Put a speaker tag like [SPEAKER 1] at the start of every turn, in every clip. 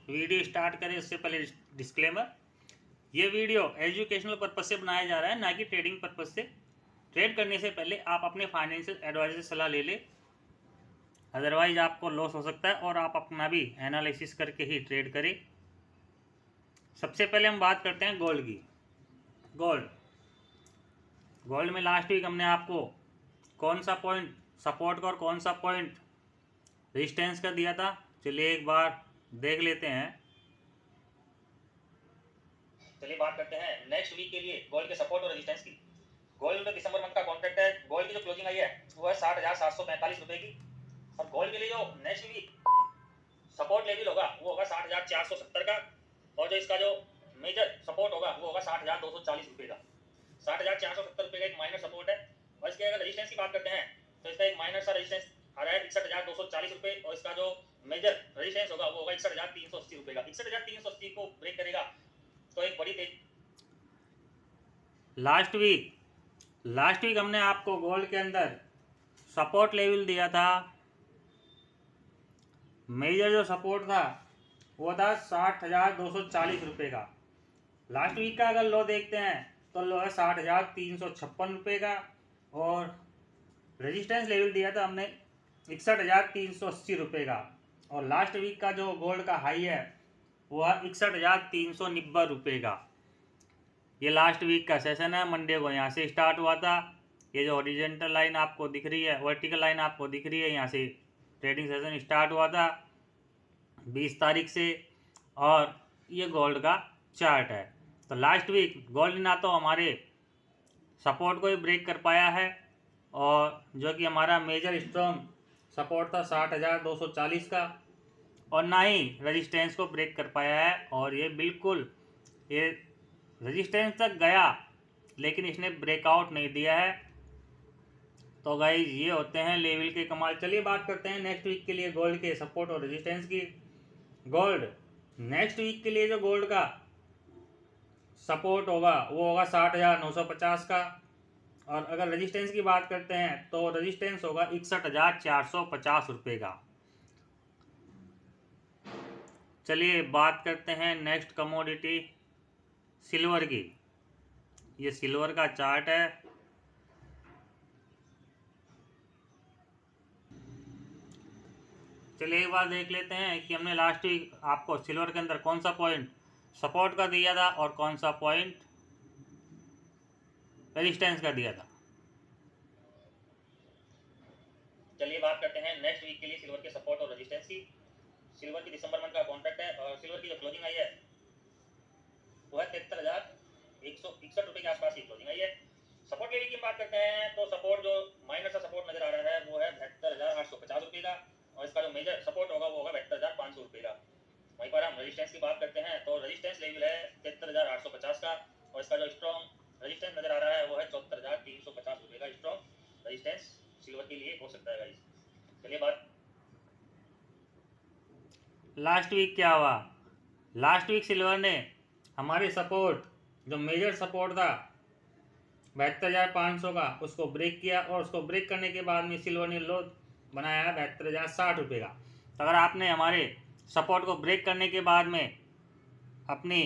[SPEAKER 1] Video start करें उससे पहले डिस्क्लेमर, ये वीडियो एजुकेशनल पर्पज से बनाया जा रहा है, ना कि ट्रेडिंग पर्पज से। ट्रेड करने से पहले आप अपने फाइनेंशियल एडवाइजर से सलाह ले लें, अदरवाइज आपको लॉस हो सकता है और आप अपना भी एनालिसिस करके ही ट्रेड करें। सबसे पहले हम बात करते हैं गोल्ड की। गोल्ड में लास्ट वीक हमने आपको कौन सा पॉइंट सपोर्ट का और कौन सा पॉइंट रेजिस्टेंस का दिया था, चलिए एक बार देख लेते हैं।
[SPEAKER 2] चलिए बात करते हैं नेक्स्ट वीक के लिए गोल्ड के सपोर्ट और रेजिस्टेंस की। गोल्ड में दिसंबर मंथ का कॉन्ट्रैक्ट है, गोल्ड की जो क्लोजिंग आई है वो है 60,745 रुपए की, और गोल्ड के लिए जो नेक्स्ट वीक सपोर्ट लेवल होगा वो होगा 60,470 का, और जो इसका जो मेजर सपोर्ट होगा वो होगा 60,240 रुपए का। 60,470 रुपए का एक माइनर सपोर्ट है, और इसके अगर रेजिस्टेंस की बात करते हैं तो इसका एक माइनर सा रेजिस्टेंस आ रहा है 61,240 रुपए, और इसका जो मेजर रेजिस्टेंस होगा वो होगा 61,380 रुपए का। 61,380 को ब्रेक करेगा तो एक बड़ी तेज।
[SPEAKER 1] लास्ट वीक हमने आपको गोल्ड के अंदर सपोर्ट लेवल दिया था, मेजर जो सपोर्ट था वो था 60,240 रुपये का। लास्ट वीक का अगर लो देखते हैं तो लो है 60,356 रुपये का, और रेजिस्टेंस लेवल दिया था हमने 61,380 रुपये का, और लास्ट वीक का जो गोल्ड का हाई है वो है 61,390 रुपये का। ये लास्ट वीक का सेशन है, मंडे को यहाँ से स्टार्ट हुआ था। ये जो हॉरिजॉन्टल लाइन आपको दिख रही है, वर्टिकल लाइन आपको दिख रही है, यहाँ से ट्रेडिंग सेशन स्टार्ट हुआ था 20 तारीख से, और ये गोल्ड का चार्ट है। तो लास्ट वीक गोल्ड ना तो हमारे सपोर्ट को ही ब्रेक कर पाया है, और जो कि हमारा मेजर स्ट्रॉन्ग सपोर्ट था 60,240 का, और ना ही रेजिस्टेंस को ब्रेक कर पाया है, और ये बिल्कुल ये रेजिस्टेंस तक गया लेकिन इसने ब्रेकआउट नहीं दिया है। तो गाइज ये होते हैं लेवल के कमाल। चलिए बात करते हैं नेक्स्ट वीक के लिए गोल्ड के सपोर्ट और रेजिस्टेंस की। गोल्ड नेक्स्ट वीक के लिए जो गोल्ड का सपोर्ट होगा वो होगा 60,950 का, और अगर रेजिस्टेंस की बात करते हैं तो रेजिस्टेंस होगा 61,450 रुपये का। चलिए बात करते हैं नेक्स्ट कमोडिटी सिल्वर की। ये सिल्वर का चार्ट है, चलिए एक बार देख लेते हैं कि हमने लास्ट वीक आपको सिल्वर के अंदर कौन सा पॉइंट सपोर्ट का दिया था और कौन सा पॉइंट रेजिस्टेंस का दिया था।
[SPEAKER 2] चलिए बात करते हैं नेक्स्ट वीक के लिए सिल्वर के सपोर्ट और रेजिस्टेंस की। सिल्वर की दिसंबर मंथ का कॉन्ट्रैक्ट है, और सिल्वर की जो क्लोजिंग आई है वो है 73,161 रुपए के आसपास की क्लोजिंग आई है। सपोर्ट लेवल की बात करते हैं तो सपोर्ट जो माइनर सा सपोर्ट नजर आ रहा है वो है 72,850 रुपए का, और इसका जो मेजर सपोर्ट होगा वो होगा 72,500 रुपए का। वहीं पर हम रेजिस्टेंस की बात करते हैं तो रेजिस्टेंस लेवल है 73,850 का, और इसका जो स्ट्रॉन्ग रेजिस्टेंस नजर आ रहा है वो है 74,350 रुपए का स्ट्रॉन्ग रेजिस्टेंस सिल्वर के लिए हो सकता है गाइस। चलिए बात,
[SPEAKER 1] लास्ट वीक क्या हुआ। लास्ट वीक सिल्वर ने हमारे सपोर्ट जो मेजर सपोर्ट था 72,500 का उसको ब्रेक किया, और उसको ब्रेक करने के बाद में सिल्वर ने लो बनाया है 72,060 रुपये का। तो अगर आपने हमारे सपोर्ट को ब्रेक करने के बाद में अपनी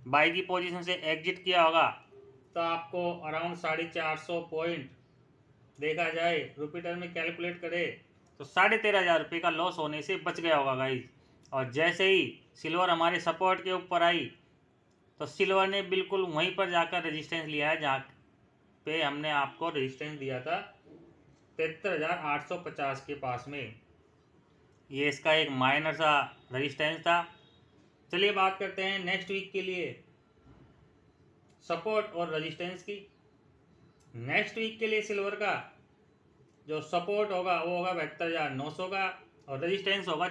[SPEAKER 1] बाई की पोजीशन से एग्जिट किया होगा तो आपको अराउंड 450 पॉइंट देखा जाए रुपीटर में कैलकुलेट करे तो 13,500 रुपये का लॉस होने से बच गया होगा गाइज। और जैसे ही सिल्वर हमारे सपोर्ट के ऊपर आई तो सिल्वर ने बिल्कुल वहीं पर जाकर रेजिस्टेंस लिया है जहाँ पे हमने आपको रेजिस्टेंस दिया था 73,850 के पास में। ये इसका एक माइनर सा रेजिस्टेंस था। चलिए बात करते हैं नेक्स्ट वीक के लिए सपोर्ट और रेजिस्टेंस की। नेक्स्ट वीक के लिए सिल्वर का जो सपोर्ट होगा वो होगा 72,900 का, और रेजिस्टेंस होगा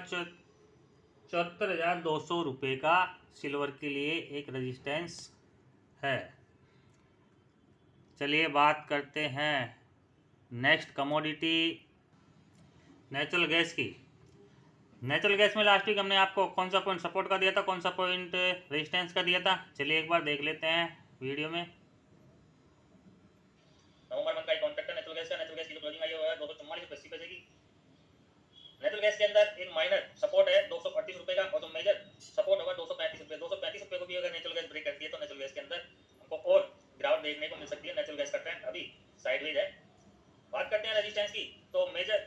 [SPEAKER 1] 74,200 रुपये का। सिल्वर के लिए एक रेजिस्टेंस है। चलिए बात करते हैं नेक्स्ट कमोडिटी नेचुरल गैस की। नेचुरल गैस में लास्ट वीक हमने आपको कौन सा पॉइंट सपोर्ट का दिया था, कौन सा पॉइंट रेजिस्टेंस का दिया था, चलिए एक बार देख लेते हैं वीडियो में।
[SPEAKER 2] नवंबर मंथ का कॉन्ट्रैक्ट है नेचुरल गैस का। नेचुरल गैस की जो क्लोजिंग आई है वो है 244.80 पैसे की। नेचुरल गैस के अंदर एक माइनर सपोर्ट है 238 रुपए का, और जो मेजर सपोर्ट होगा करते हैं रेजिस्टेंस की, तो मेजर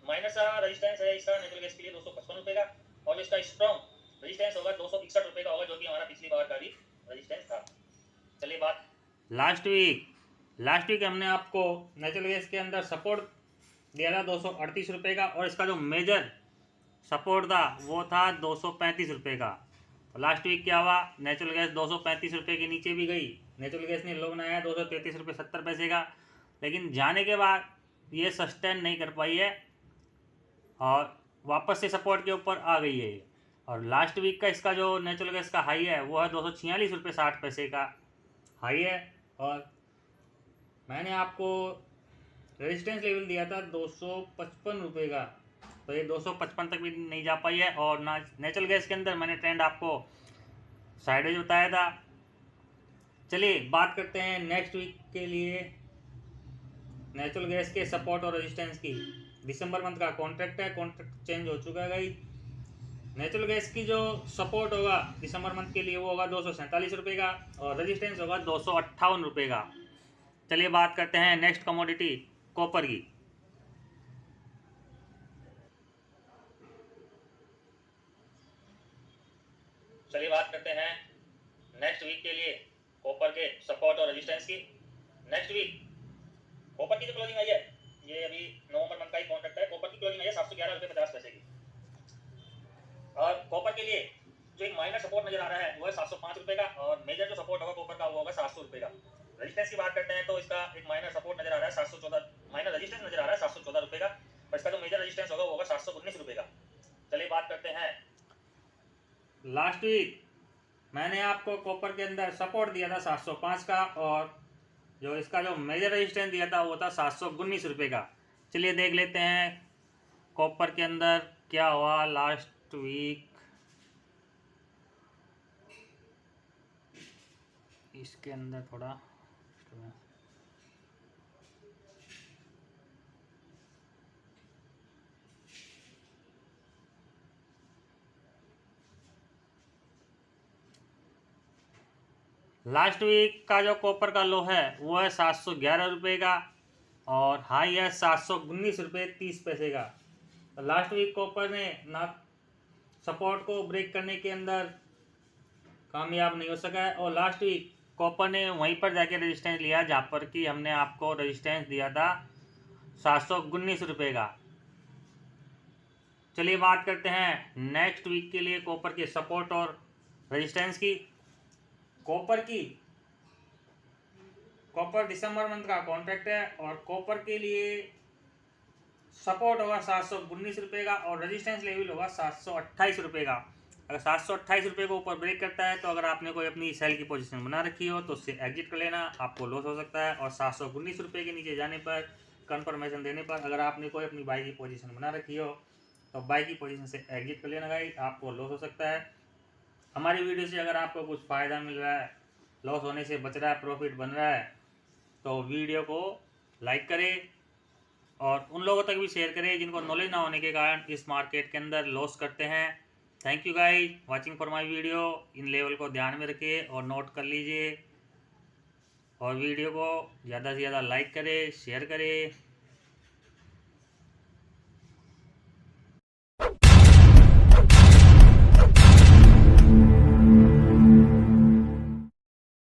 [SPEAKER 2] माइनर सा रेजिस्टेंस है इसका नेचुरल गैस के लिए 255 रुपये का, और इसका स्ट्रॉन्ग रेजिस्टेंस होगा 261 रुपये का होगा, जो कि हमारा पिछली बार का भी रेजिस्टेंस था। चलिए बात,
[SPEAKER 1] लास्ट वीक हमने आपको नेचुरल गैस के अंदर सपोर्ट दिया था 238 रुपये का, और इसका जो मेजर सपोर्ट था वो था 235 रुपये का। तो लास्ट वीक क्या हुआ, नेचुरल गैस 235 रुपये के नीचे भी गई, नेचुरल गैस ने लो बनाया 233 रुपये 70 पैसे का, लेकिन जाने के बाद ये सस्टेन नहीं कर पाई है और वापस से सपोर्ट के ऊपर आ गई है ये। और लास्ट वीक का इसका जो नेचुरल गैस का हाई है वो है 246 रुपये 60 पैसे का हाई है, और मैंने आपको रेजिस्टेंस लेवल दिया था 255 रुपये का, तो ये 255 तक भी नहीं जा पाई है। और ना नेचुरल गैस के अंदर मैंने ट्रेंड आपको साइडेज बताया था। चलिए बात करते हैं नेक्स्ट वीक के लिए नेचुरल गैस के सपोर्ट और रेजिस्टेंस की। दिसंबर मंथ का कॉन्ट्रैक्ट है, कॉन्ट्रैक्ट चेंज हो चुका है गाइस। नेचुरल गैस की जो सपोर्ट होगा दिसंबर मंथ के लिए वो होगा 247 रुपये का, और रेजिस्टेंस होगा 258 रुपये का। चलिए बात करते हैं नेक्स्ट कमोडिटी कॉपर की।
[SPEAKER 2] चलिए बात करते हैं नेक्स्ट वीक के लिए कॉपर के सपोर्ट और रेजिस्टेंस की। नेक्स्ट वीक कॉपर की जो क्लोजिंग आई है, ये अभी नवंबर मंथ का ही कॉन्ट्रैक्ट है, कॉपर की क्लोजिंग आई है 711 रुपये 50 पैसे की, और कॉपर के लिए जो एक माइनर सपोर्ट नजर आ रहा है वो है 705 रुपये का, और मेजर जो सपोर्ट होगा कॉपर का वो होगा 700 रुपये का। रेजिस्टेंस की बात करते हैं तो इसका एक माइनर सपोर्ट नजर आ रहा है 714, माइनर रेजिस्टेंस नजर आ रहा है 714 रुपये का, और इसका जो मेजर रेजिस्टेंस होगा वो होगा 719 रुपये का। चलिए बात करते हैं,
[SPEAKER 1] लास्ट वीक मैंने आपको कॉपर के अंदर सपोर्ट दिया था 705 का, और जो इसका जो मेजर रेजिस्टेंस दिया था वो था 719 रुपये का। चलिए देख लेते हैं कॉपर के अंदर क्या हुआ लास्ट वीक। इसके अंदर थोड़ा लास्ट वीक का जो कॉपर का लो है वो है 711 रुपये का, और हाई है 719 रुपये 30 पैसे का। तो लास्ट वीक कॉपर ने ना सपोर्ट को ब्रेक करने के अंदर कामयाब नहीं हो सका है, और लास्ट वीक कॉपर ने वहीं पर जाके रेजिस्टेंस लिया जहाँ पर कि हमने आपको रेजिस्टेंस दिया था 719 रुपये का। चलिए बात करते हैं नेक्स्ट वीक के लिए कॉपर के सपोर्ट और रेजिस्टेंस की। कॉपर दिसंबर मंथ का कॉन्ट्रैक्ट है, और कॉपर के लिए सपोर्ट होगा 719 रुपये का, और रेजिस्टेंस लेवल होगा 728 रुपये का। अगर 728 रुपये को ऊपर ब्रेक करता है तो अगर आपने कोई अपनी सेल की पोजीशन बना रखी हो तो उससे एग्जिट कर लेना, आपको लॉस हो सकता है। और 719 रुपये के नीचे जाने पर कंफर्मेशन देने पर अगर आपने कोई अपनी बाई की पोजीशन बना रखी हो तो बाई की पोजीशन से एग्जिट कर लेना गाइस, आपको लॉस हो सकता है। हमारी वीडियो से अगर आपको कुछ फ़ायदा मिल रहा है, लॉस होने से बच रहा है, प्रॉफिट बन रहा है, तो वीडियो को लाइक करें और उन लोगों तक भी शेयर करें जिनको नॉलेज ना होने के कारण इस मार्केट के अंदर लॉस करते हैं। Thank you guys watching for my video. In level को ध्यान में रखिए और नोट कर लीजिए, और वीडियो को ज़्यादा से ज़्यादा लाइक करें, शेयर करें।